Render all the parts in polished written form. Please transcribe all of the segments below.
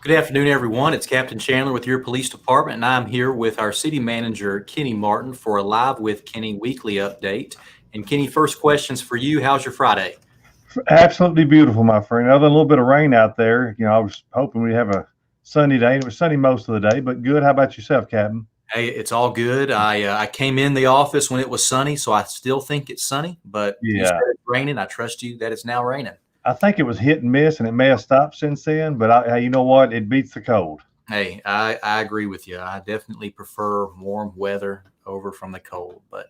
Good afternoon, everyone. It's Captain Chandler with your police department, and I'm here with our city manager, Kenny Martin, for a Live with Kenny weekly update. And Kenny, first questions for you. How's your Friday? Absolutely beautiful, my friend. Other than a little bit of rain out there, I was hoping we'd have a sunny day. It was sunny most of the day, but good. How about yourself, Captain? Hey, it's all good. I came in the office when it was sunny, so I still think it's sunny. But you said Yeah, it's raining. I trust you that it's now raining. I think it was hit and miss, and it may have stopped since then. But hey, you know what? It beats the cold. Hey, I agree with you. I definitely prefer warm weather over from the cold. But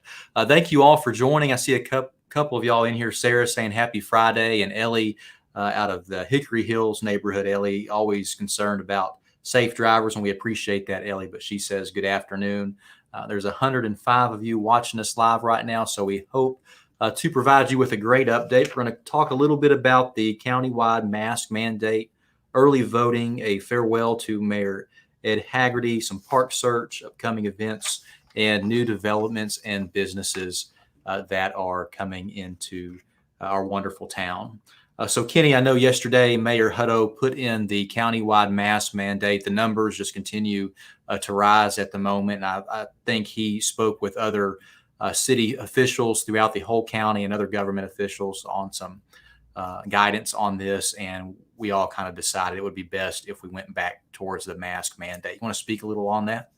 thank you all for joining. I see a couple of y'all in here. Sarah saying happy Friday, and Ellie out of the Hickory Hills neighborhood. Ellie, always concerned about safe drivers, and we appreciate that, Ellie. But she says good afternoon. There's 105 of you watching us live right now, so we hope to provide you with a great update. We're going to talk a little bit about the countywide mask mandate, early voting, a farewell to Mayor Ed Haggerty, some park search, upcoming events, and new developments and businesses that are coming into our wonderful town. So, Kenny, I know yesterday Mayor Hutto put in the countywide mask mandate. The numbers just continue to rise at the moment. I think he spoke with other city officials throughout the whole county and other government officials on some guidance on this, and we all kind of decided it would be best if we went back towards the mask mandate. You want to speak a little on that?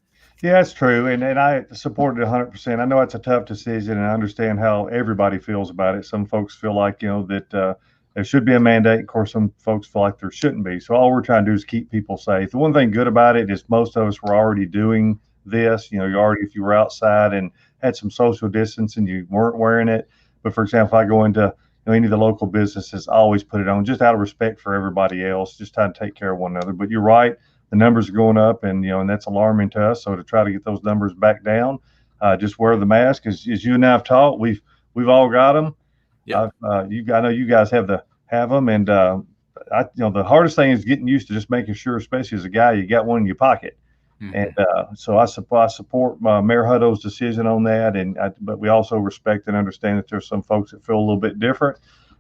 Yeah, it's true, and I support it 100%. I know it's a tough decision, and I understand how everybody feels about it. Some folks feel like that there should be a mandate. Of course, some folks feel like there shouldn't be. So all we're trying to do is keep people safe. The one thing good about it is most of us were already doing this. You already, if you were outside and had some social distance and you weren't wearing it. But for example, if I go into any of the local businesses, I always put it on just out of respect for everybody else, just trying to take care of one another. But you're right, the numbers are going up, and that's alarming to us. So to try to get those numbers back down, just wear the mask. As you and I have taught, we've all got them. Yeah. I know you guys have them, and the hardest thing is getting used to just making sure, especially as a guy, you got one in your pocket. Mm-hmm. And so I support Mayor Hutto's decision on that, but we also respect and understand that there's some folks that feel a little bit different.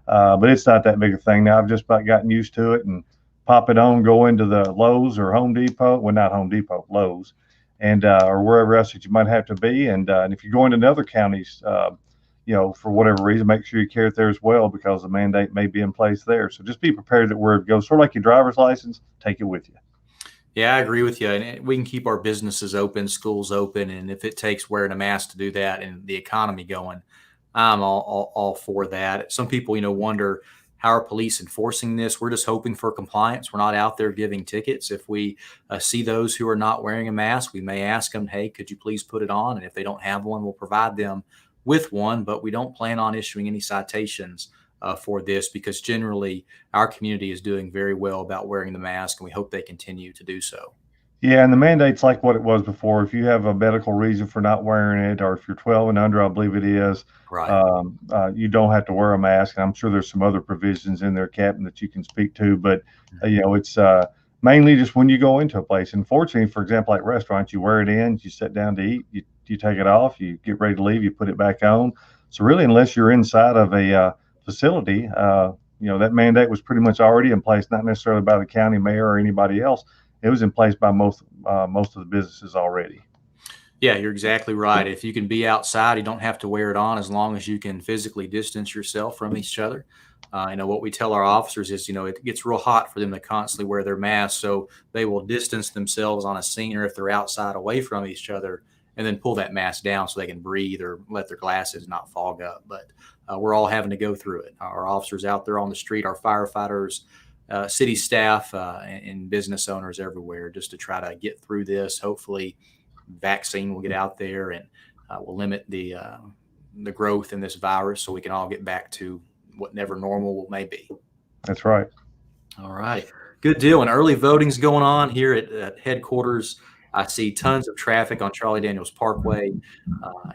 But it's not that big a thing now. I've just about gotten used to it and pop it on, go into the Lowe's or Home Depot. Well, not Home Depot, Lowe's, and or wherever else that you might have to be. And if you're going to other counties, for whatever reason, make sure you carry it there as well because the mandate may be in place there. So just be prepared that where it goes, sort of like your driver's license, take it with you. Yeah, I agree with you. And we can keep our businesses open, schools open, and if it takes wearing a mask to do that and the economy going, I'm all for that. Some people, wonder how are police enforcing this? We're just hoping for compliance. We're not out there giving tickets. If we see those who are not wearing a mask, we may ask them, hey, could you please put it on? And if they don't have one, we'll provide them with one, but we don't plan on issuing any citations for this because generally our community is doing very well about wearing the mask, and we hope they continue to do so. Yeah, and the mandate's like what it was before. If you have a medical reason for not wearing it, or if you're 12 and under, I believe it is, Right. you don't have to wear a mask. And I'm sure there's some other provisions in there, Captain, that you can speak to. But it's mainly just when you go into a place. And fortunately, for example, like restaurants, you wear it in, you sit down to eat, you take it off, you get ready to leave, you put it back on. So really, unless you're inside of a facility, that mandate was pretty much already in place, not necessarily by the county mayor or anybody else. It was in place by most of the businesses already. Yeah, you're exactly right. If you can be outside, you don't have to wear it on as long as you can physically distance yourself from each other. What we tell our officers is, it gets real hot for them to constantly wear their masks. So they will distance themselves on a scene or if they're outside away from each other and then pull that mask down so they can breathe or let their glasses not fog up. But we're all having to go through it. Our officers out there on the street, our firefighters, city staff, and business owners everywhere just to try to get through this. Hopefully vaccine will get out there and will limit the growth in this virus so we can all get back to whatever normal may be. That's right. All right. Good deal. And early voting's going on here at headquarters. I see tons of traffic on Charlie Daniels Parkway,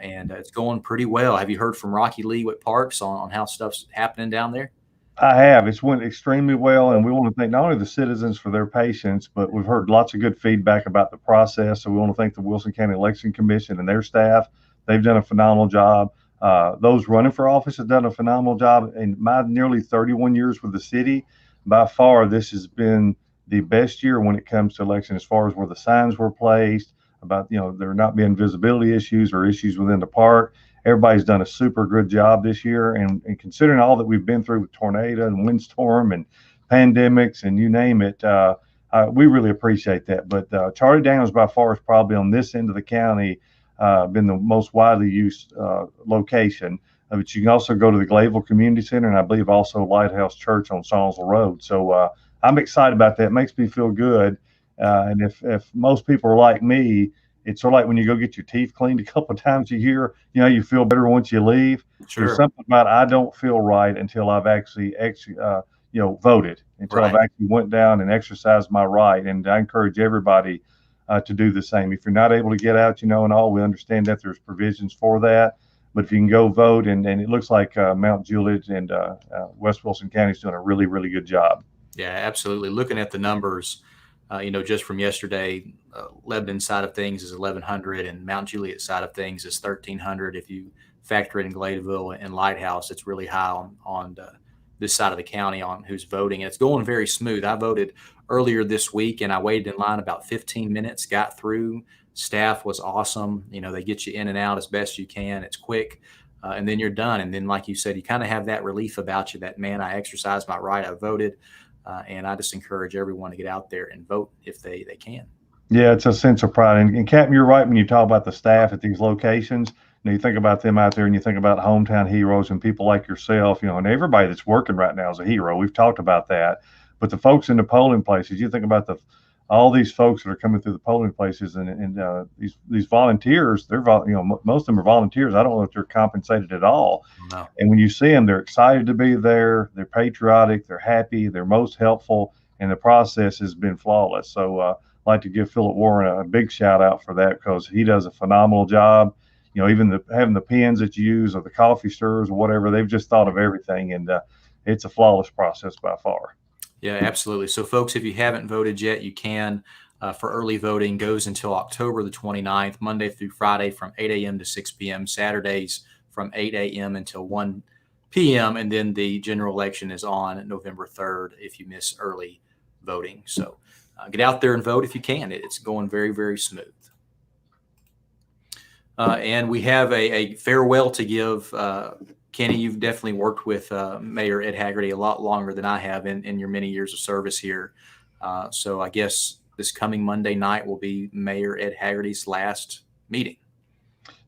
and it's going pretty well. Have you heard from Rocky Lee with Parks on how stuff's happening down there? I have. It's went extremely well, and we want to thank not only the citizens for their patience, but we've heard lots of good feedback about the process. So we want to thank the Wilson County Election Commission and their staff. They've done a phenomenal job. Those running for office have done a phenomenal job. In my nearly 31 years with the city, by far, this has been the best year when it comes to election, as far as where the signs were placed about, there not being visibility issues or issues within the park. Everybody's done a super good job this year. And considering all that we've been through with tornado and windstorm and pandemics and you name it, we really appreciate that. But Charlie Daniels by far is probably on this end of the county been the most widely used location. But you can also go to the Glayville Community Center and I believe also Lighthouse Church on Sawsville Road. So I'm excited about that. It makes me feel good. And if most people are like me, it's sort of like when you go get your teeth cleaned a couple of times a year, you feel better once you leave. Sure. There's something about I don't feel right until I've actually voted, until I've actually went down and exercised my right. And I encourage everybody to do the same. If you're not able to get out, and all, we understand that there's provisions for that. But if you can go vote, and it looks like Mount Juliet and West Wilson County is doing a really, really good job. Yeah, absolutely. Looking at the numbers, just from yesterday, Lebanon side of things is 1,100 and Mount Juliet side of things is 1,300. If you factor in Gladeville and Lighthouse, it's really high on this side of the county on who's voting. It's going very smooth. I voted earlier this week and I waited in line about 15 minutes, got through. Staff was awesome. They get you in and out as best you can. It's quick. And then you're done. And then, like you said, you kind of have that relief about you that, man, I exercised my right. I voted. And I just encourage everyone to get out there and vote if they can. Yeah, it's a sense of pride. And Captain, you're right when you talk about the staff at these locations. You think about them out there and you think about hometown heroes and people like yourself, and everybody that's working right now is a hero. We've talked about that. But the folks in the polling places, you think about all these folks that are coming through the polling places and these volunteers, most of them are volunteers. I don't know if they're compensated at all. No. And when you see them, they're excited to be there. They're patriotic. They're happy. They're most helpful. And the process has been flawless. So I'd like to give Philip Warren a big shout out for that because he does a phenomenal job. Even having the pens that you use or the coffee stirrers or whatever, they've just thought of everything. And it's a flawless process by far. Yeah, absolutely. So, folks, if you haven't voted yet, you can. For early voting goes until October the 29th, Monday through Friday from 8 a.m. to 6 p.m., Saturdays from 8 a.m. until 1 p.m., and then the general election is on November 3rd if you miss early voting. So get out there and vote if you can. It's going very, very smooth. And we have a farewell to give. Kenny, you've definitely worked with Mayor Ed Haggerty a lot longer than I have in your many years of service here. So I guess this coming Monday night will be Mayor Ed Haggerty's last meeting.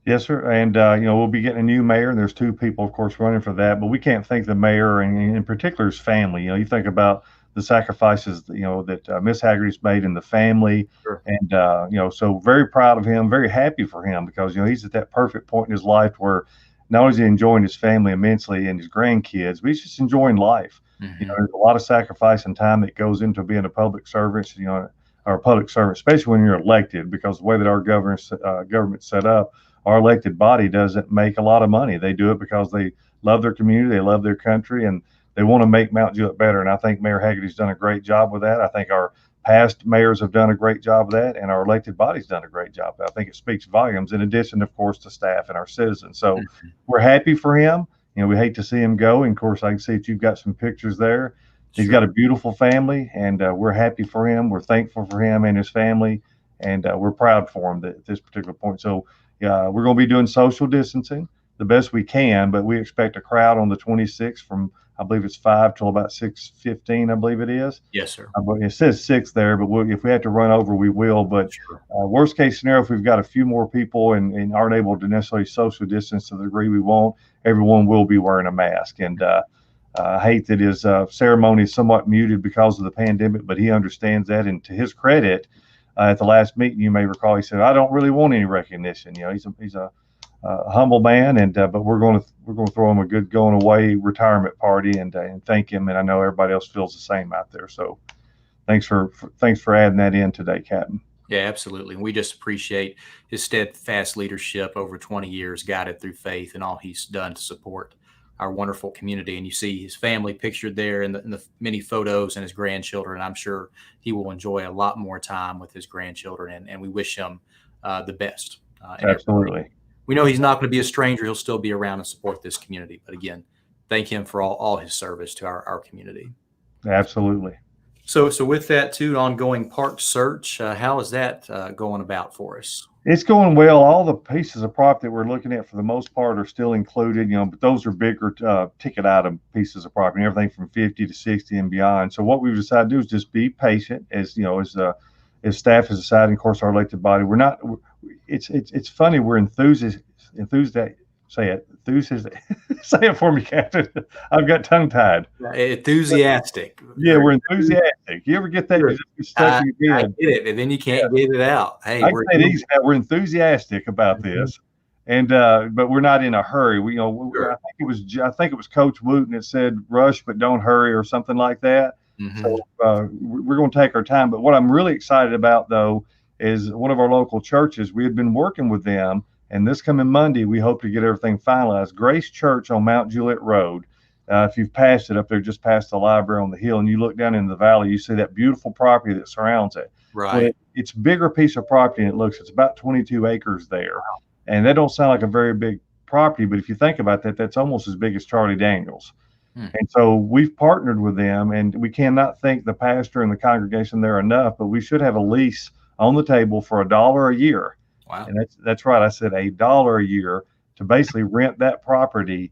Yes, sir. And, we'll be getting a new mayor, and there's two people, of course, running for that. But we can't thank the mayor and in particular his family. You think about the sacrifices, that Miss Haggerty's made in the family. Sure. And, so very proud of him, very happy for him because, he's at that perfect point in his life where not only is he enjoying his family immensely and his grandkids, but he's just enjoying life. Mm-hmm. There's a lot of sacrifice and time that goes into being a public servant, or a public servant, especially when you're elected, because the way that our government's set up, our elected body doesn't make a lot of money. They do it because they love their community, they love their country, and they want to make Mount Juliet better. And I think Mayor Haggerty's done a great job with that. I think our past mayors have done a great job of that, and our elected body's done a great job. I think it speaks volumes, in addition, of course, to staff and our citizens. So we're happy for him. We hate to see him go. And of course, I can see that you've got some pictures there. He's got a beautiful family, and we're happy for him. We're thankful for him and his family, and we're proud for him at this particular point. So we're going to be doing social distancing the best we can, but we expect a crowd on the 26th from, I believe it's 5 till about 6:15, I believe it is. Yes, sir. It says 6 there, but if we have to run over, we will. But worst case scenario, if we've got a few more people and aren't able to necessarily social distance to the degree we want, everyone will be wearing a mask. And I hate that his ceremony is somewhat muted because of the pandemic, but he understands that. And to his credit, at the last meeting, you may recall, he said, "I don't really want any recognition." He's a humble man, and but we're going to throw him a good going away retirement party and thank him. And I know everybody else feels the same out there. So thanks for adding that in today, Captain. Yeah, absolutely. And we just appreciate his steadfast leadership over 20 years, guided through faith, and all he's done to support our wonderful community. And you see his family pictured there in the many photos, and his grandchildren. I'm sure he will enjoy a lot more time with his grandchildren, and we wish him the best. Absolutely. We know he's not going to be a stranger. He'll still be around and support this community. But again, thank him for all his service to our community. Absolutely. So with that too, ongoing park search, how is that going about for us? It's going well. All the pieces of property that we're looking at for the most part are still included, but those are bigger ticket item pieces of property, everything from 50 to 60 and beyond. So what we've decided to do is just be patient as staff has decided, of course, our elected body. We're not, it's funny. We're enthusiastic, say it, enthusiastic, say it for me, Captain. I've got tongue tied. Enthusiastic. Yeah, we're enthusiastic. You ever get that? Sure. You just stuck in your I head. get it, and then you can't get it out. Hey, I can we're say it easy now. We're enthusiastic about Mhm. this, and but we're not in a hurry. I Sure. think it was Coach Wooten that said rush but don't hurry or something like that. Hmm. So we're going to take our time. But what I'm really excited about though is one of our local churches. We had been working with them, and this coming Monday we hope to get everything finalized. Grace Church on Mount Juliet Road. If you've passed it up there, just past the library on the hill, and you look down into the valley, you see that beautiful property that surrounds it. Well, Right. it's a bigger piece of property than it looks. It's about 22 acres there. And that don't sound like a very big property, but if you think about that, that's almost as big as Charlie Daniels. Hmm. And so we've partnered with them, and we cannot thank the pastor and the congregation there enough, but we should have a lease on the table for $1 a year. Wow. And that's right. I said $1 a year to basically rent that property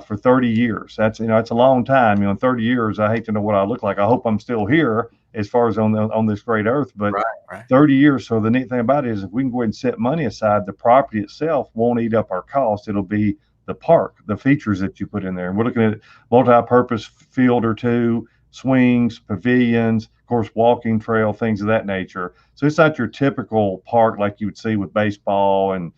for 30 years. That's a long time. In 30 years, I hate to know what I look like. I hope I'm still here as far as on this great earth, but Right. Right. 30 years. So the neat thing about it is if we can go ahead and set money aside, the property itself won't eat up our cost. It'll be the park, the features that you put in there. And we're looking at multi-purpose field or two, swings, pavilions, of course, walking trail, things of that nature. So it's not your typical park like you would see with baseball and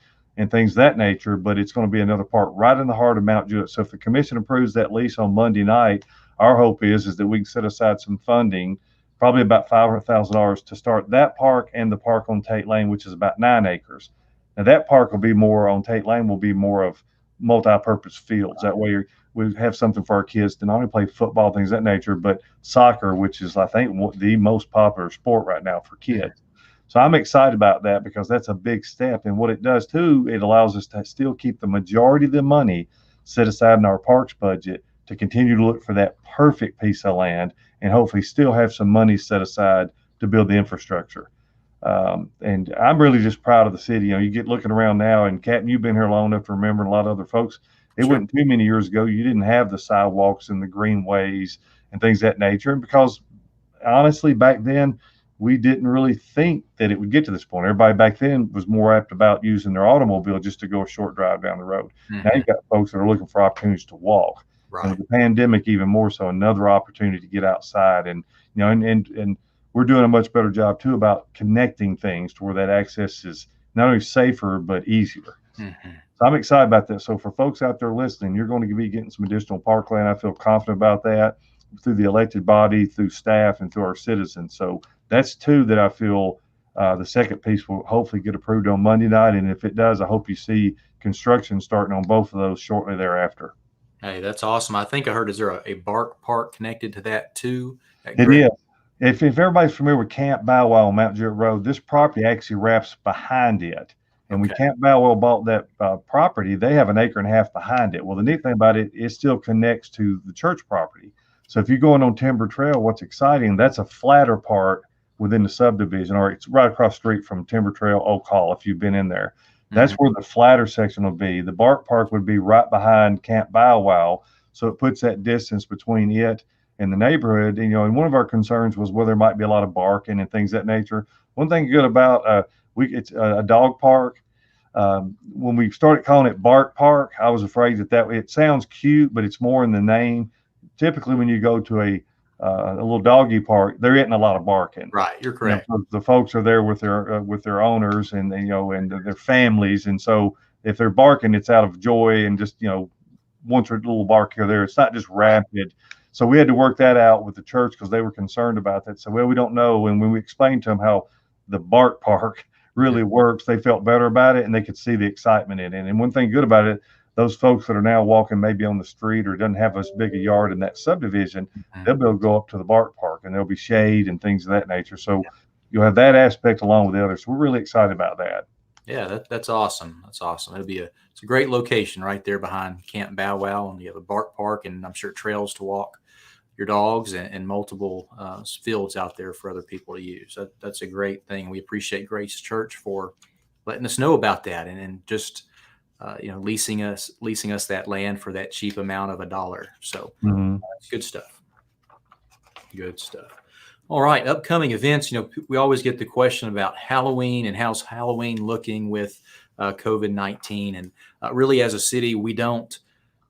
things of that nature, but it's going to be another park right in the heart of Mount Juliet. So if the commission approves that lease on Monday night, our hope is that we can set aside some funding, probably about $500,000 to start that park and the park on Tate Lane, which is about 9 acres. Now that park will be more on Tate Lane will be more of multi-purpose fields. That way we have something for our kids to not only play football, things of that nature, but soccer, which is I think the most popular sport right now for kids. So I'm excited about that because that's a big step. And what it does too, it allows us to still keep the majority of the money set aside in our parks budget to continue to look for that perfect piece of land and hopefully still have some money set aside to build the infrastructure. And I'm really just proud of the city. You get looking around now, and Captain, you've been here long enough to remember, and a lot of other folks. It Sure. wasn't too many years ago you didn't have the sidewalks and the greenways and things of that nature. And because honestly, back then we didn't really think that it would get to this point. Everybody back then was more apt about using their automobile just to go a short drive down the road. Now Hmm. you've got folks that are looking for opportunities to walk. And Right. with the pandemic, even more so, another opportunity to get outside. And and we're doing a much better job too about connecting things to where that access is not only safer but easier. Hmm. So I'm excited about that. So for folks out there listening, you're going to be getting some additional parkland. I feel confident about that through the elected body, through staff, and through our citizens. So that's two that I feel the second piece will hopefully get approved on Monday night. And if it does, I hope you see construction starting on both of those shortly thereafter. Hey, that's awesome. I think I heard, is there a bark park connected to that too? At It Great. is. If everybody's familiar with Camp Bow Wow on Mount Juliet Road, this property actually wraps behind it. And when Okay. Camp Bow Wow bought that property, they have an acre and a half behind it. Well, the neat thing about it, it still connects to the church property. So if you're going on Timber Trail, what's exciting, that's a flatter part within the subdivision, or it's right across the street from Timber Trail Oak Hall, if you've been in there. That's Hmm. where the flatter section will be. The Bark Park would be right behind Camp Bow Wow. So it puts that distance between it in the neighborhood. And one of our concerns was whether there might be a lot of barking and things of that nature. One thing good about it's a dog park. When we started calling it Bark Park, I was afraid that it sounds cute, but it's more in the name. Typically, when you go to a little doggy park, there isn't a lot of barking. Right. You're correct. The folks are there with their owners and and their families, and so if they're barking, it's out of joy and just once a little bark here or there. It's not just Right. rapid. So we had to work that out with the church because they were concerned about that. So well, we don't know. And when we explained to them how the bark park really works, they felt better about it and they could see the excitement in it. And one thing good about it, those folks that are now walking maybe on the street or doesn't have as big a yard in that subdivision, Mhm. they'll be able to go up to the bark park and there'll be shade and things of that nature. So you'll have that aspect along with the others. So we're really excited about that. Yeah, that's awesome. That's awesome. It's a great location right there behind Camp Bow Wow, and you have a bark park, and I'm sure trails to walk. your dogs and multiple fields out there for other people to use. That's a great thing. We appreciate Grace Church for letting us know about that and just leasing us that land for that cheap amount of $1. So good stuff. Good stuff. All right, upcoming events. We always get the question about Halloween and how's Halloween looking with COVID-19. And really, as a city, we don't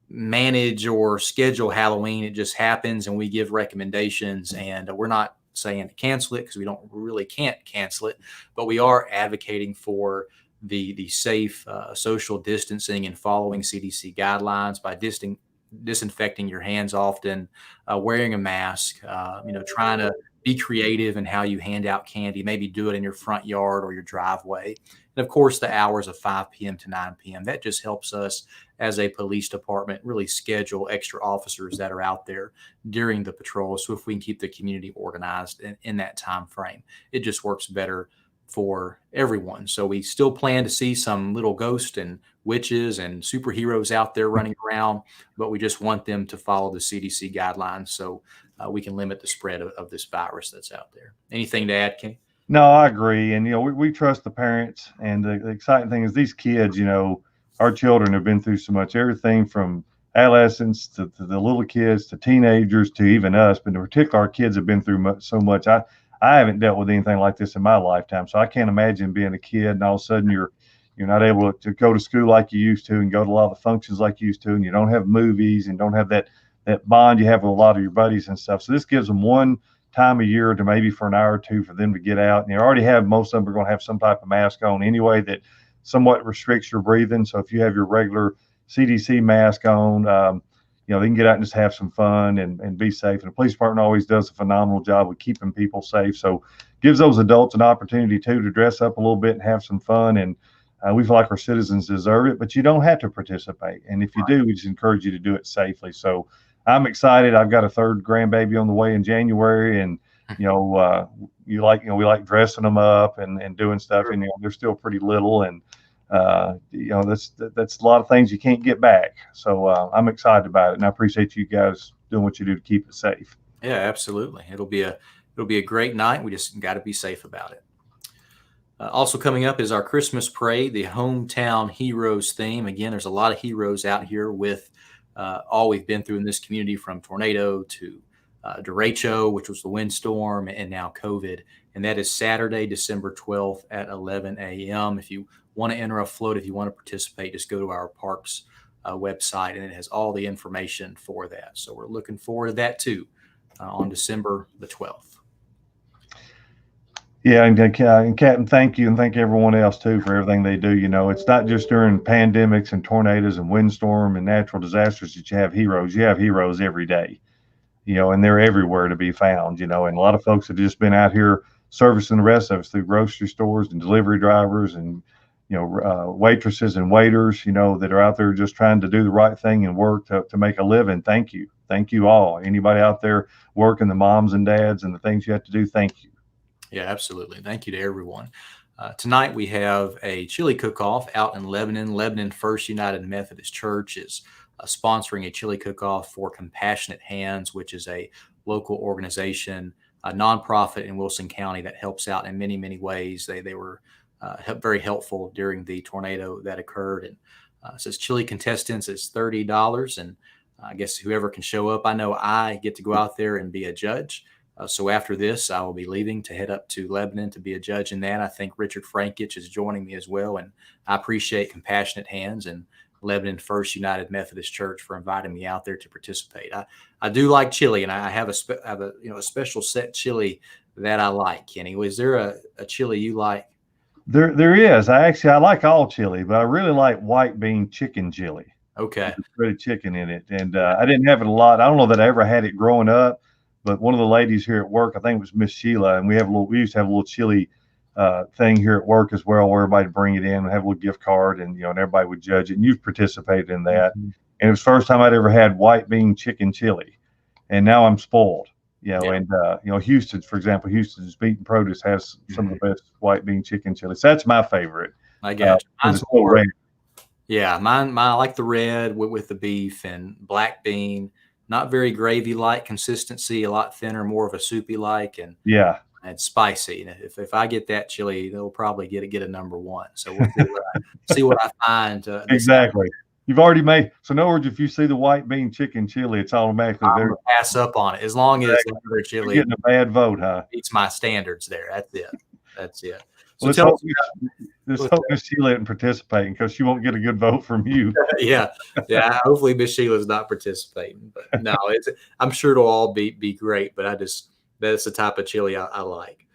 manage or schedule Halloween. It just happens, and we give recommendations. And we're not saying to cancel it because we really can't cancel it, but we are advocating for the safe social distancing and following CDC guidelines by disinfecting your hands often, wearing a mask, trying to be creative in how you hand out candy, maybe do it in your front yard or your driveway. And of course, the hours of 5 p.m. to 9 p.m. That just helps us as a police department really schedule extra officers that are out there during the patrol. So if we can keep the community organized in that time frame, it just works better for everyone. So we still plan to see some little ghosts and witches and superheroes out there running around, but we just want them to follow the CDC guidelines so we can limit the spread of this virus that's out there. Anything to add, Kenny? No, I agree. And, we trust the parents. And the exciting thing is these kids, our children have been through so much, everything from adolescents to the little kids to teenagers to even us. But in particular, our kids have been through so much. I haven't dealt with anything like this in my lifetime. So I can't imagine being a kid and all of a sudden you're not able to go to school like you used to and go to a lot of the functions like you used to, and you don't have movies and don't have that bond you have with a lot of your buddies and stuff. So this gives them one time a year to maybe for an hour or two for them to get out. And you already have, most of them are going to have some type of mask on anyway that somewhat restricts your breathing. So if you have your regular CDC mask on, they can get out and just have some fun and be safe. And the police department always does a phenomenal job with keeping people safe. So gives those adults an opportunity too to dress up a little bit and have some fun. And we feel like our citizens deserve it, but you don't have to participate. And if you do, we just encourage you to do it safely. So I'm excited. I've got a third grandbaby on the way in January, and we like dressing them up and doing stuff. And they're still pretty little, and that's a lot of things you can't get back. So I'm excited about it, and I appreciate you guys doing what you do to keep it safe. Yeah, absolutely. It'll be a great night. We just got to be safe about it. Also coming up is our Christmas parade, the Hometown Heroes theme. Again, there's a lot of heroes out here with all we've been through in this community, from tornado to derecho, which was the windstorm, and now COVID. And that is Saturday, December 12th at 11 a.m. If you want to enter a float, if you want to participate, just go to our parks website, and it has all the information for that. So we're looking forward to that too on December the 12th. Yeah, and Captain, thank you, and thank everyone else too for everything they do. It's not just during pandemics and tornadoes and windstorm and natural disasters that you have heroes. You have heroes every day, and they're everywhere to be found. And a lot of folks have just been out here servicing the rest of us through grocery stores and delivery drivers and waitresses and waiters, that are out there just trying to do the right thing and work to make a living. Thank you all. Anybody out there working, the moms and dads and the things you have to do, thank you. Yeah, absolutely. Thank you to everyone. Tonight we have a chili cook-off out in Lebanon. Lebanon First United Methodist Church is sponsoring a chili cook-off for Compassionate Hands, which is a local organization, a nonprofit in Wilson County that helps out in many, many ways. They were very helpful during the tornado that occurred. And it says chili contestants is $30, and I guess whoever can show up. I know I get to go out there and be a judge. So after this, I will be leaving to head up to Lebanon to be a judge in that. I think Richard Frankich is joining me as well, and I appreciate Compassionate Hands and Lebanon First United Methodist Church for inviting me out there to participate. I do like chili, and I have a special set chili that I like. Kenny, is there a chili you like? There is. I like all chili, but I really like white bean chicken chili. Okay. There's really chicken in it, and I didn't have it a lot. I don't know that I ever had it growing up. But one of the ladies here at work, I think it was Miss Sheila, and we used to have a little chili thing here at work as well, where everybody would bring it in and have a little gift card, and and everybody would judge it. And you've participated in that, and it was the first time I'd ever had white bean chicken chili, and now I'm spoiled. And Houston, for example, Houston's Meat and Produce has some of the best white bean chicken chili. So that's my favorite. I got you. Mine's more red. Yeah, mine. I like the red with the beef and black bean. not very gravy-like consistency, a lot thinner, more of a soupy-like, Yeah, and spicy. And if I get that chili, they'll probably get a number one. So we'll see what I find this exactly. You've already made, so in other words, if you see the white bean chicken chili, it's automatically I'm there. gonna pass up on it as long as the other You're chili getting a bad vote, huh? meets my standards there. That's it. That's it. So Let's tell hope us let's about hope Miss Sheila isn't participating because she won't get a good vote from you. yeah, yeah. Hopefully Miss Sheila's not participating, but no, I'm sure it'll all be great. But that's the type of chili I like.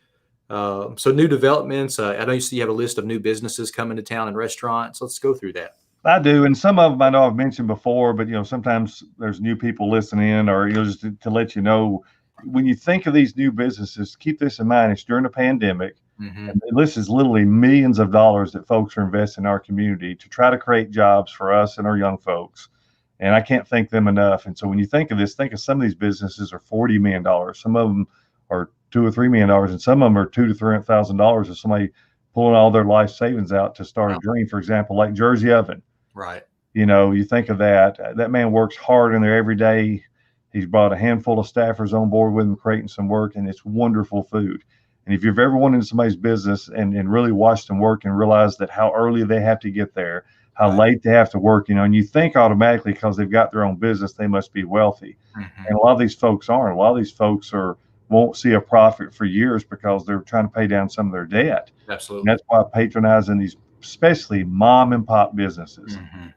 So new developments. I know you have a list of new businesses coming to town and restaurants. Let's go through that. I do, and some of them I know I've mentioned before, but sometimes there's new people listening, or just to let you know, when you think of these new businesses, keep this in mind. It's during a pandemic, Hmm. and this is literally millions of dollars that folks are investing in our community to try to create jobs for us and our young folks. And I can't thank them enough. And so when you think of this, think of some of these businesses are $40 million, some of them are $2 or $3 million, and some of them are $200,000 to $300,000 of somebody pulling all their life savings out to start a Wow. dream. For example, like Jersey Oven. Right. You think of that man works hard in there every day. He's brought a handful of staffers on board with him, creating some work, and it's wonderful food. And if you've ever went into somebody's business and really watched them work and realized that how early they have to get there, how Right. late they have to work, and you think automatically because they've got their own business, they must be wealthy. Hmm. And a lot of these folks aren't. A lot of these folks won't see a profit for years because they're trying to pay down some of their debt. And Absolutely. that's why patronizing these, especially mom and pop businesses, Hmm.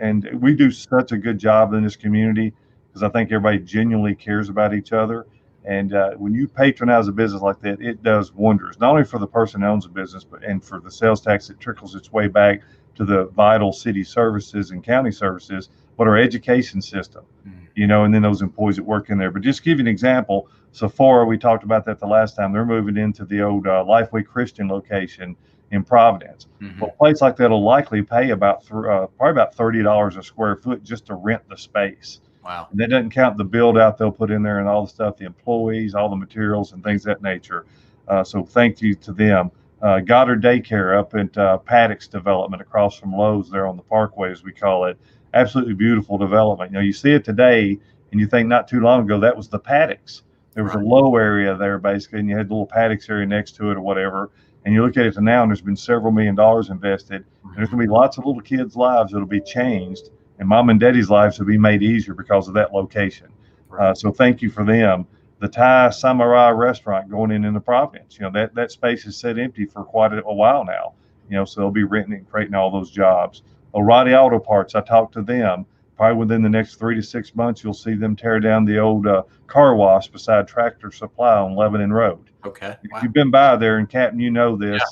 and we do such a good job in this community because I think everybody genuinely cares about each other. And when you patronize a business like that, it does wonders, not only for the person who owns the business, but and for the sales tax that trickles its way back to the vital city services and county services, but our education system, and then those employees that work in there. But just to give you an example, Sephora, we talked about that the last time. They're moving into the old Lifeway Christian location in Providence. Hmm. Well, a place like that will likely pay probably about $30 a square foot just to rent the space. Wow. And that doesn't count the build out they'll put in there and all the stuff, the employees, all the materials and things of that nature. So thank you to them. Goddard Daycare up at Paddocks Development across from Lowe's there on the Parkway, as we call it. Absolutely beautiful development. You see it today and you think not too long ago that was the Paddocks. There was Right. a low area there basically, and you had the little Paddocks area next to it or whatever. And you look at it now, and there's been several $1 million invested. And there's going to be lots of little kids' lives that'll be changed, and mom and daddy's lives will be made easier because of that location. Right. So thank you for them. The Thai Samurai restaurant going in the Providence, that space is set empty for quite a while now. So they'll be renting and creating all those jobs. O'Reilly Auto Parts, I talked to them. Probably within the next 3 to 6 months, you'll see them tear down the old car wash beside Tractor Supply on Lebanon Road. Okay. If Wow. you've been by there, and Captain, this,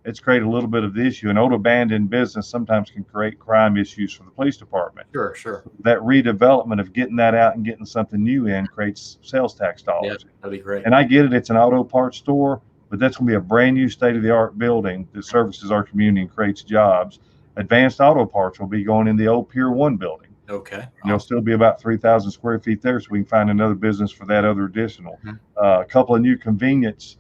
it's created a little bit of the issue. An old abandoned business sometimes can create crime issues for the police department. Sure. Sure. That redevelopment of getting that out and getting something new in creates sales tax Yeah. dollars. That'd be great. And I get it, it's an auto parts store, but that's going to be a brand new state of the art building that services our community and creates jobs. Advanced Auto Parts will be going in the old Pier 1 building. Okay. And there'll still be about 3,000 square feet there, so we can find another business for that other additional. Mhm. A couple of new convenience,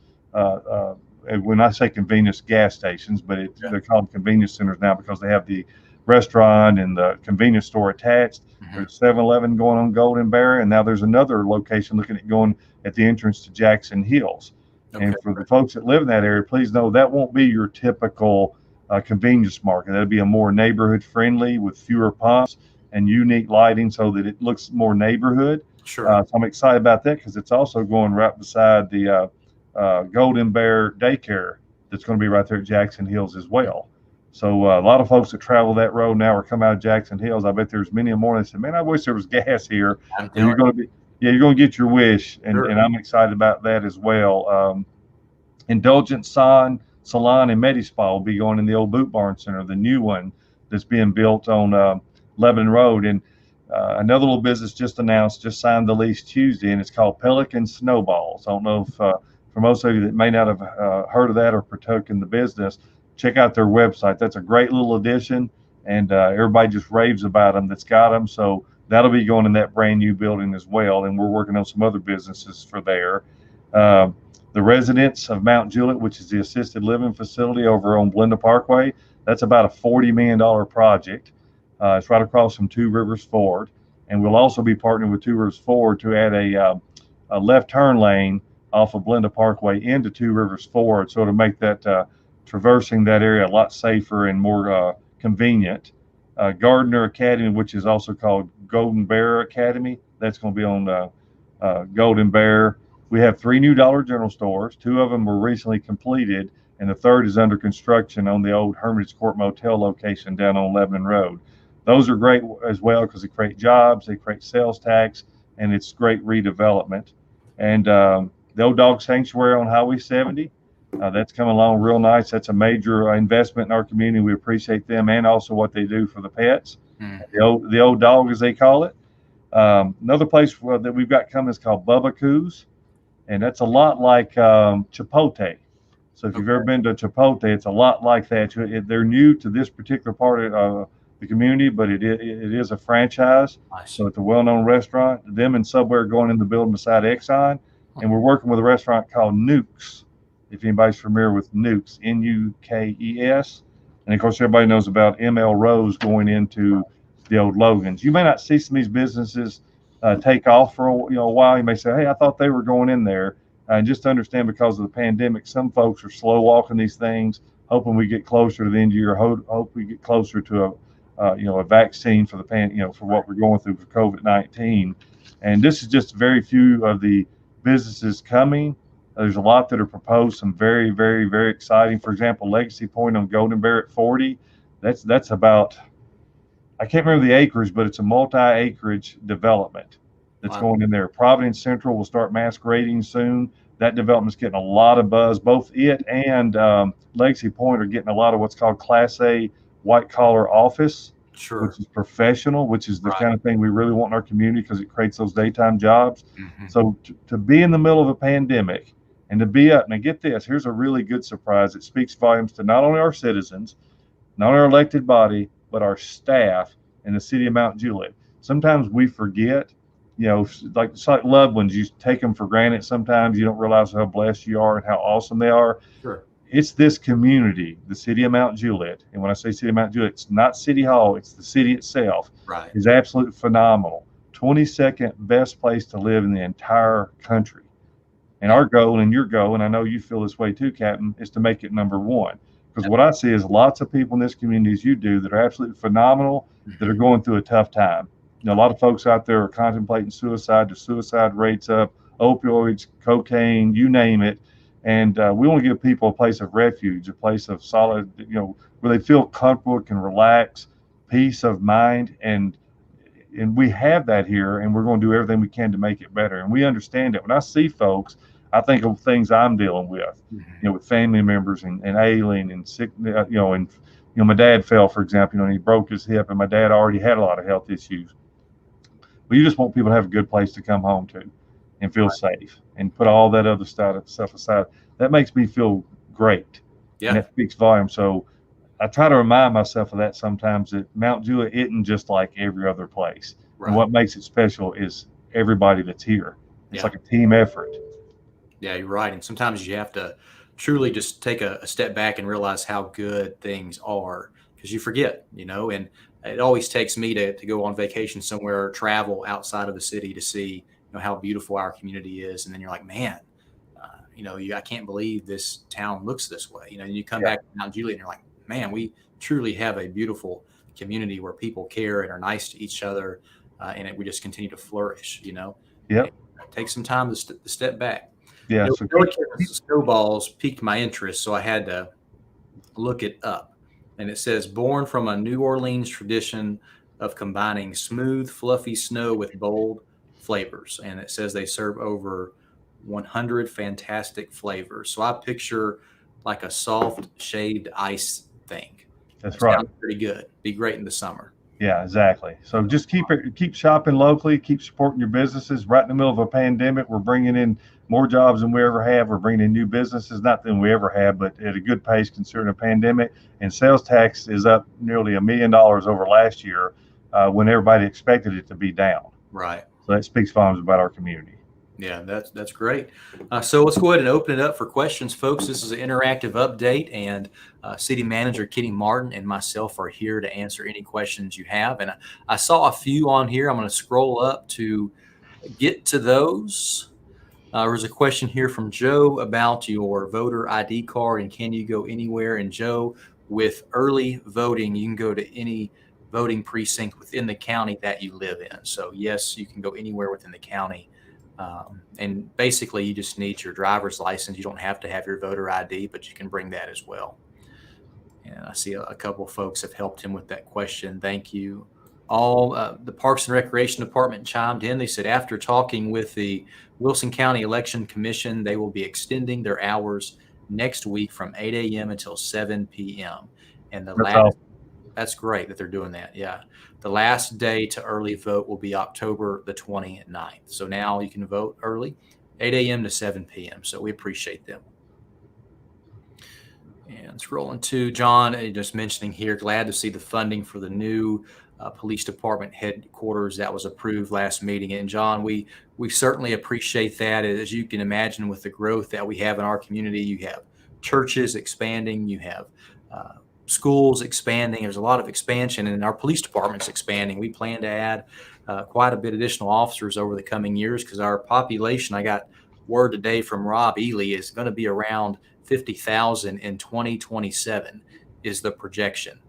when I say convenience, gas stations, but they're called convenience centers now because they have the restaurant and the convenience store attached. Mhm. There's 7-Eleven going on Golden Bear, and now there's another location looking at going at the entrance to Jackson Hills. Okay. And for the folks that live in that area, please know that won't be your typical convenience market. That'll be a more neighborhood friendly with fewer pumps and unique lighting so that it looks more neighborhood. Sure. So I'm excited about that because it's also going right beside the Golden Bear daycare that's going to be right there at Jackson Hills as well. So a lot of folks that travel that road now or come out of Jackson Hills, I bet there's many more that say, man, I wish there was gas here. I'm And you're telling going to you're going to get your wish. Sure. And I'm excited about that as well. Indulgent Salon and Medi-Spa will be going in the old Boot Barn Center, the new one that's being built on Lebanon Road. And another little business just signed the lease Tuesday, and it's called Pelican Snowballs. I don't know if for most of you that may not have heard of that or partook in the business, check out their website. That's a great little addition, and everybody just raves about them that's got them. So that'll be going in that brand new building as well, and we're working on some other businesses for there. The residents of Mount Juliet, which is the assisted living facility over on Blenda Parkway, that's about a $40 million project. It's right across from Two Rivers Ford. And we'll also be partnering with Two Rivers Ford to add a left turn lane off of Blenda Parkway into Two Rivers Ford, so to make that traversing that area a lot safer and more convenient. Gardner Academy, which is also called Golden Bear Academy, that's going to be on Golden Bear. We have 3 new Dollar General stores. 2 of them were recently completed, and the third is under construction on the old Hermitage Court Motel location down on Lebanon Road. Those are great as well because they create jobs, they create sales tax, and it's great redevelopment. And the Old Dog Sanctuary on Highway 70, that's coming along real nice. That's a major investment in our community. We appreciate them and also what they do for the pets. The old dog, as they call it. Another place that we've got coming is called Bubba Coos, and that's a lot like Chipotle. So if you've ever been to Chipotle, it's a lot like that. They're new to this particular part of the community, but it is a franchise. So it's a well-known restaurant. Them and Subway are going in the building beside Exxon, and we're working with a restaurant called Nukes. If anybody's familiar with Nukes, Nukes. And of course, everybody knows about ML Rose going into the old Logans. You may not see some of these businesses take off for a while. You may say, hey, I thought they were going in there. And just to understand, because of the pandemic, some folks are slow walking these things, hoping we get closer to the end of the year, hope we get closer to a vaccine for for what we're going through for COVID-19. And this is just very few of the businesses coming. There's a lot that are proposed, some very, very, very exciting. For example, Legacy Point on Golden Bear at 40. That's about, I can't remember the acres, but it's a multi-acreage development that's going in there. Providence Central will start mass grading soon. That development's getting a lot of buzz. Both it and Legacy Point are getting a lot of what's called Class A white collar office, which is professional, which is the kind of thing we really want in our community because it creates those daytime jobs. So to be in the middle of a pandemic and to be up, and get this, here's a really good surprise. It speaks volumes to not only our citizens, not our elected body, but our staff in the city of Mount Juliet. Sometimes we forget, like loved ones, you take them for granted. Sometimes you don't realize how blessed you are and how awesome they are. It's this community, the city of Mount Juliet. And when I say city of Mount Juliet, it's not City Hall, it's the city itself. Is absolutely phenomenal. 22nd best place to live in the entire country. And our goal and your goal, and I know you feel this way too, Captain, is to make it number 1. Because what I see is lots of people in this community, as you do, that are absolutely phenomenal, that are going through a tough time. A lot of folks out there are contemplating suicide. The suicide rates up, opioids, cocaine, you name it. And we want to give people a place of refuge, a place of solid, where they feel comfortable, can relax, peace of mind. And we have that here, and we're going to do everything we can to make it better. And we understand it. When I see folks, I think of things I'm dealing with, with family members and ailing and sick, and my dad fell, for example, and he broke his hip, and my dad already had a lot of health issues. But you just want people to have a good place to come home to and feel safe and put all that other stuff aside. That makes me feel great. And that speaks volume. So I try to remind myself of that sometimes, that Mount Juliet isn't just like every other place. And what makes it special is everybody that's here. It's like a team effort. Yeah, you're right. And sometimes you have to truly just take a step back and realize how good things are, because you forget, and it always takes me to go on vacation somewhere, travel outside of the city to see, how beautiful our community is. And then you're like, man, I can't believe this town looks this way. And you come back to Mount Juliet and you're like, man, we truly have a beautiful community where people care and are nice to each other. And we just continue to flourish, Take some time to step back. So snowballs piqued my interest, so I had to look it up. And it says, born from a New Orleans tradition of combining smooth, fluffy snow with bold flavors. And it says they serve over 100 fantastic flavors. So I picture like a soft shaved ice thing. That's right. Sounds pretty good. Be great in the summer. Yeah, exactly. So just keep shopping locally, keep supporting your businesses. Right in the middle of a pandemic, we're bringing in more jobs than we ever have. We're bringing in new businesses, not than we ever have, but at a good pace considering a pandemic. And sales tax is up nearly $1 million over last year, when everybody expected it to be down. Right. So that speaks volumes about our community. Yeah, that's great. So let's go ahead and open it up for questions, folks. This is an interactive update, and City Manager Kenny Martin and myself are here to answer any questions you have. And I saw a few on here. I'm going to scroll up to get to those. There's a question here from Joe about your voter ID card and can you go anywhere? And Joe, with early voting, you can go to any voting precinct within the county that you live in. So yes, you can go anywhere within the county. And basically, you just need your driver's license. You don't have to have your voter ID, but you can bring that as well. And I see a couple of folks have helped him with that question. Thank you. All the Parks and Recreation Department chimed in. They said after talking with the Wilson County Election Commission, they will be extending their hours next week from 8 a.m. until 7 p.m. And the That's last, all. that's great that they're doing that. Yeah. The last day to early vote will be October the 29th. So now you can vote early, 8 a.m. to 7 p.m. So we appreciate them. And scrolling to John, just mentioning here, glad to see the funding for the new police department headquarters that was approved last meeting. And John, we certainly appreciate that. As you can imagine, with the growth that we have in our community, you have churches expanding, you have schools expanding. There's a lot of expansion, and our police department's expanding. We plan to add quite a bit additional officers over the coming years because our population, I got word today from Rob Ely, is going to be around 50,000 in 2027 is the projection.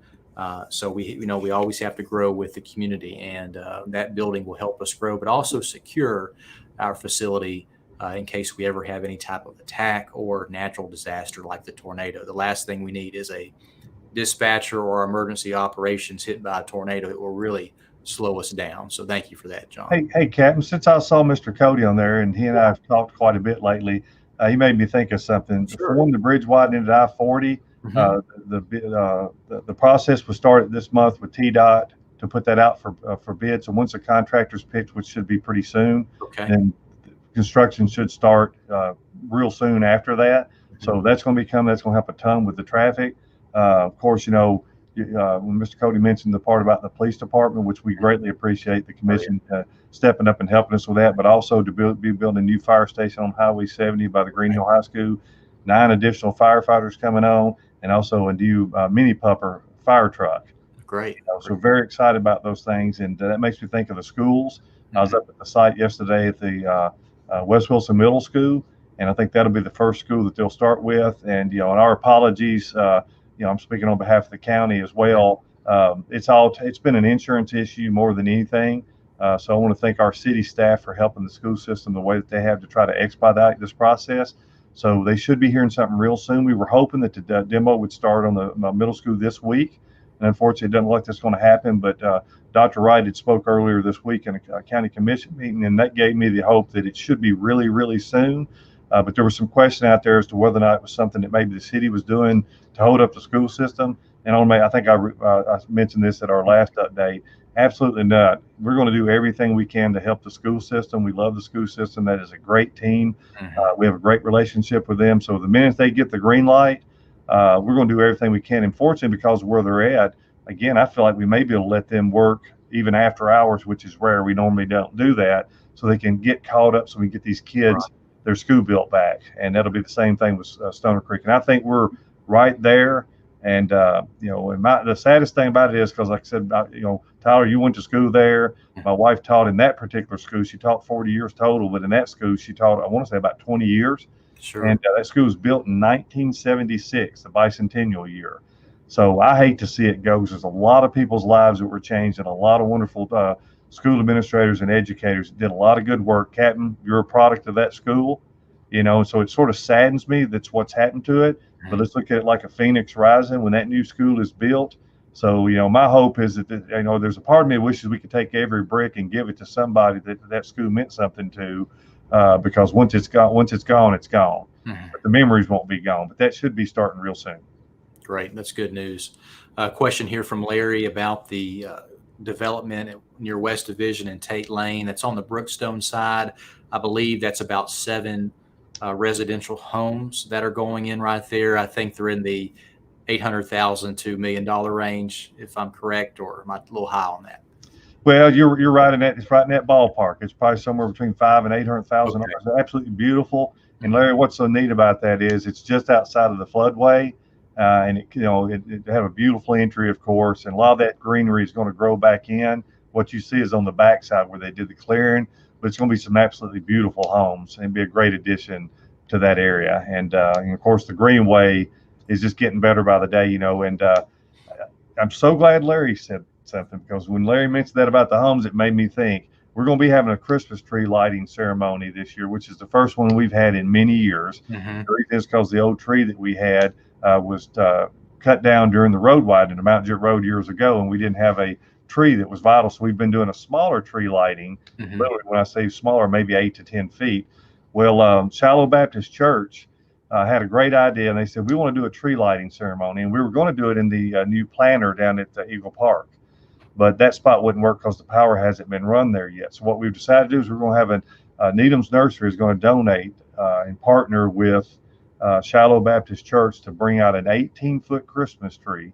So we always have to grow with the community, and that building will help us grow, but also secure our facility in case we ever have any type of attack or natural disaster like the tornado. The last thing we need is a dispatcher or emergency operations hit by a tornado. It will really slow us down. So thank you for that, John. Hey, Captain, since I saw Mr. Cody on there and he and I have talked quite a bit lately, he made me think of something. For Sure. one, the bridge widening at I-40, Mhm. the process was started this month with TDOT to put that out for bids. And once the contractor's picked, which should be pretty soon, Okay. then construction should start real soon after that. So that's going to be coming. That's going to help a ton with the traffic. Of course, when Mr. Cody mentioned the part about the police department, which we greatly appreciate the commission stepping up and helping us with that, but also to be building a new fire station on Highway 70 by the Green Hill High School, 9 additional firefighters coming on, and also a new mini pupper fire truck. Great. So very excited about those things, and that makes me think of the schools. I was up at the site yesterday at the West Wilson Middle School, and I think that'll be the first school that they'll start with. And and our apologies. I'm speaking on behalf of the county as well. It's been an insurance issue more than anything. So I want to thank our city staff for helping the school system the way that they have to try to expedite this process. So they should be hearing something real soon. We were hoping that the demo would start on the middle school this week. And unfortunately, it doesn't look like that's going to happen. But Dr. Wright had spoke earlier this week in a county commission meeting, and that gave me the hope that it should be really, really soon. But there was some question out there as to whether or not it was something that maybe the city was doing to hold up the school system. And I think I mentioned this at our last update. Absolutely not. We're going to do everything we can to help the school system. We love the school system. That is a great team. We have a great relationship with them. So the minute they get the green light, we're going to do everything we can. And fortunately, because of where they're at, again, I feel like we may be able to let them work even after hours, which is rare. We normally don't do that, so they can get caught up so we get these kids their school built back. And that'll be the same thing with Stoner Creek. And I think we're right there. And, the saddest thing about it is because, like I said, Tyler, you went to school there. My wife taught in that particular school. She taught 40 years total, but in that school, she taught, I want to say, about 20 years. Sure. And that school was built in 1976, the bicentennial year. So I hate to see it go because there's a lot of people's lives that were changed and a lot of wonderful school administrators and educators did a lot of good work. Captain, you're a product of that school, so it sort of saddens me that's what's happened to it. But let's look at it like a phoenix rising when that new school is built. So, my hope is that, there's a part of me that wishes we could take every brick and give it to somebody that school meant something to, because once it's gone, it's gone. But the memories won't be gone. But that should be starting real soon. Great. That's good news. Question here from Larry about the development near West Division and Tate Lane. That's on the Brookstone side. I believe that's about 7 residential homes that are going in right there. I think they're in the $800,000 to $1 million range, if I'm correct, or am I a little high on that? Well, you're right in that. It's right in that ballpark. It's probably somewhere between $500,000 and $800,000. Okay. They're absolutely beautiful. And Mhm. Larry, what's so neat about that is it's just outside of the floodway, and it have a beautiful entry, of course, and a lot of that greenery is going to grow back in. What you see is on the backside where they did the clearing, but it's going to be some absolutely beautiful homes and be a great addition to that area. And of course, the greenway is just getting better by the day, and I'm so glad Larry said something, because when Larry mentioned that about the homes, it made me think we're going to be having a Christmas tree lighting ceremony this year, which is the first one we've had in many years. Mhm. The reason is because the old tree that we had was cut down during the road widening of Mount Jet Road years ago, and we didn't have a tree that was vital. So we've been doing a smaller tree lighting. Mhm. Literally, when I say smaller, maybe 8 to 10 feet. Well, Shiloh Baptist Church had a great idea, and they said we want to do a tree lighting ceremony, and we were going to do it in the new planter down at Eagle Park, but that spot wouldn't work because the power hasn't been run there yet. So what we've decided to do is we're going to have Needham's Nursery is going to donate and partner with Shiloh Baptist Church to bring out an 18-foot Christmas tree.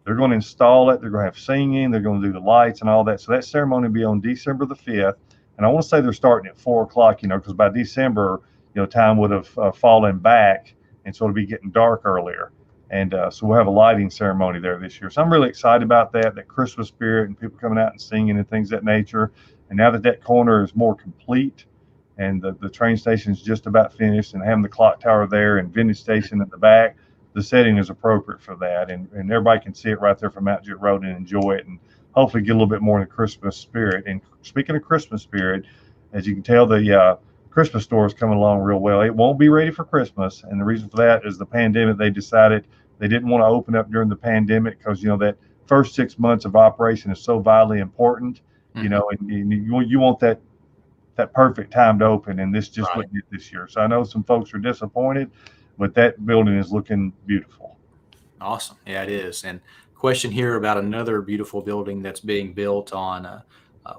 They're going to install it. They're going to have singing. They're going to do the lights and all that. So that ceremony will be on December the 5th. And I want to say they're starting at 4 o'clock, because by December, time would have fallen back. And so it'll be getting dark earlier. And so we'll have a lighting ceremony there this year. So I'm really excited about that Christmas spirit and people coming out and singing and things of that nature. And now that that corner is more complete and the train station is just about finished and having the clock tower there and vending station at the back, the setting is appropriate for that. And everybody can see it right there from Mount Jet Road and enjoy it and hopefully get a little bit more in the Christmas spirit. And speaking of Christmas spirit, as you can tell, the Christmas store is coming along real well. It won't be ready for Christmas. And the reason for that is the pandemic. They decided they didn't want to open up during the pandemic because, that first 6 months of operation is so vitally important, Mhm. and you want that perfect time to open, and this just Right. wouldn't get this year. So I know some folks are disappointed, but that building is looking beautiful. Awesome. Yeah, it is. And question here about another beautiful building that's being built on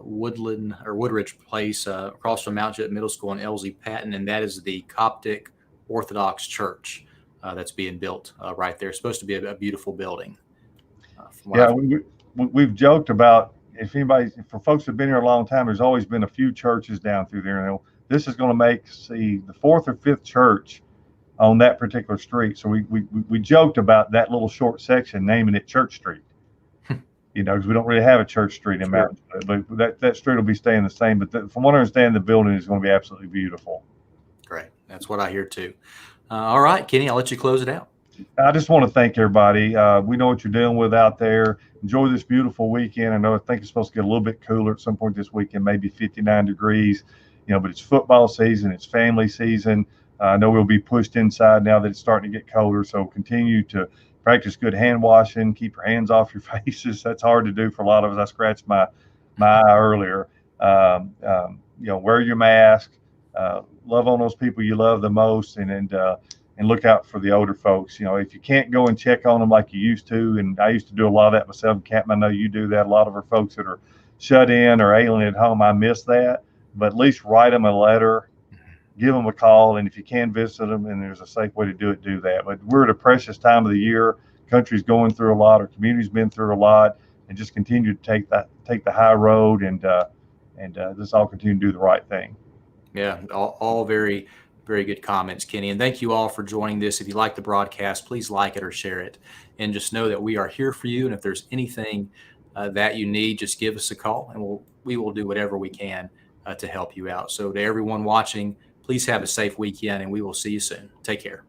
Woodland or Woodridge Place, across from Mount Jet Middle School and Elsie Patton, and that is the Coptic Orthodox Church that's being built right there. It's supposed to be a beautiful building, from what Yeah, I've. we've joked about, if anybody, for folks who've been here a long time, there's always been a few churches down through there. This is going to make, see, the fourth or fifth church on that particular street. So we joked about that little short section, naming it Church Street. Because we don't really have a church street in Sure. Mountain, but that street will be staying the same. But from what I understand, the building is going to be absolutely beautiful. Great. That's what I hear too. All right, Kenny, I'll let you close it out. I just want to thank everybody. We know what you're dealing with out there. Enjoy this beautiful weekend. I think it's supposed to get a little bit cooler at some point this weekend, maybe 59 degrees. But it's football season, it's family season. I know we'll be pushed inside now that it's starting to get colder. So continue to practice good hand washing. Keep your hands off your faces. That's hard to do for a lot of us. I scratched my eye earlier. Wear your mask. Love on those people you love the most, and look out for the older folks. If you can't go and check on them like you used to, and I used to do a lot of that myself, Captain, I know you do that. A lot of our folks that are shut in or alien at home, I miss that. But at least write them a letter, give them a call, and if you can visit them and there's a safe way to do it, do that. But we're at a precious time of the year. Country's going through a lot, our community's been through a lot, and just continue to take the high road, and let's all continue to do the right thing. Yeah, all very, very good comments, Kenny. And thank you all for joining this. If you like the broadcast, please like it or share it. And just know that we are here for you. And if there's anything that you need, just give us a call and we will do whatever we can to help you out. So to everyone watching, please have a safe weekend and we will see you soon. Take care.